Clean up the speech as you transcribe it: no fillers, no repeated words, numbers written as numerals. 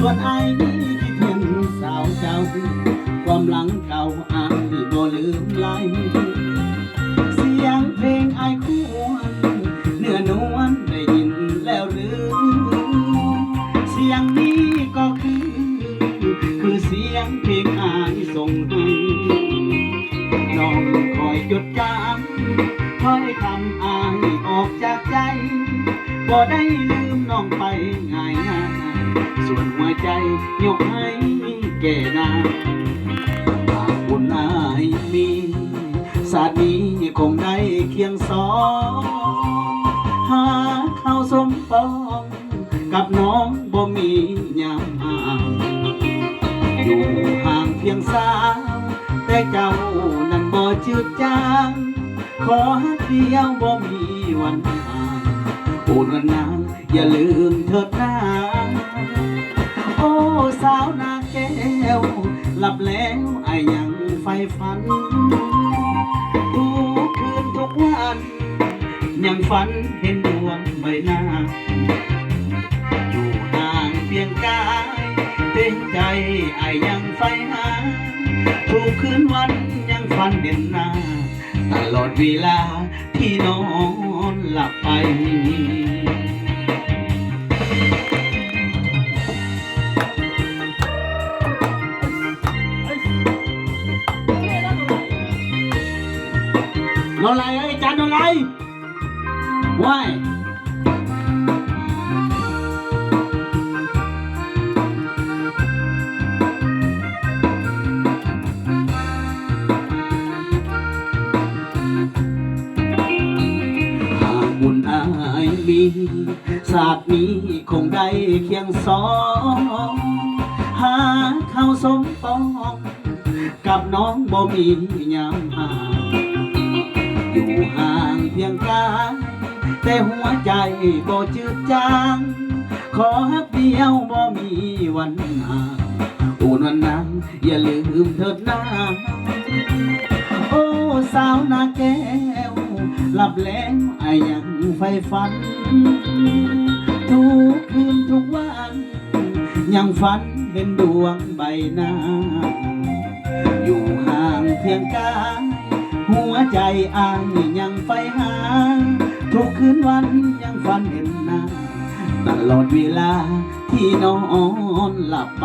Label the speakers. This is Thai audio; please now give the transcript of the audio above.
Speaker 1: วนไอ้นี่คิดถึงสาวเจ้าความหลังเก่าอ้ายบ่ลืมลายมือเสียงเพลงไอ้ควรเนื้อนวลได้ยินแล้วหรือเสียงนี้ก็คือเสียงเพลงอ้ายส่งให้น้องคอยจดจำคอยทำอ้ายออกจากใจบ่ได้ลืมน้องไปง่ายง่ายส่วนหัวใจยกให้แก่นาหากบุญอ้ายมีศาสตร์นี้คงได้เคียงสองหาเข้าสมปองกับน้องบ่มียามห่างอยู่ห่างเพียงสาวแต่เจ้านั้นบ่จืดจางขอฮักเดียวบ่มีวันห่างโปรดวันนางอย่าลืมเถิดนาโอ้สาวนาแก้วหลับแล้วไอ้ยังใฝ่ฝันทุกคืนทุกวันยังฝันเห็นดวงใบหน้าอยู่ห่างเพียงกายเต็มใจไอ้ยังใฝ่หาทุกคืนวันยังฝันเห็นหน้าตลอดเวลาที่นอนหลับไปนอนไรไอ้จันนอนไรว้ายหากบุญอายมีศาสตร์นี้คงได้เคียงสองหาเข้าสมปองกับน้องบ่มียามห่างอยู่ห่างเพียงกายแต่หัวใจบ่จืดจางขอฮักเดียวบ่มีวันห่างโอ้นวันนั้นอย่าลืมเถิดนาโอ้สาวนาแก้วหลับแล้วไอ้ยังใฝ่ฝันทุกคืนทุกวันยังฝันเห็นดวงใบหน้าอยู่ห่างเพียงกายหัวใจอ้ายยังใฝ่หาทุกคืนวันยังฝันเห็นหน้าตลอดเวลาที่นอนหลับไป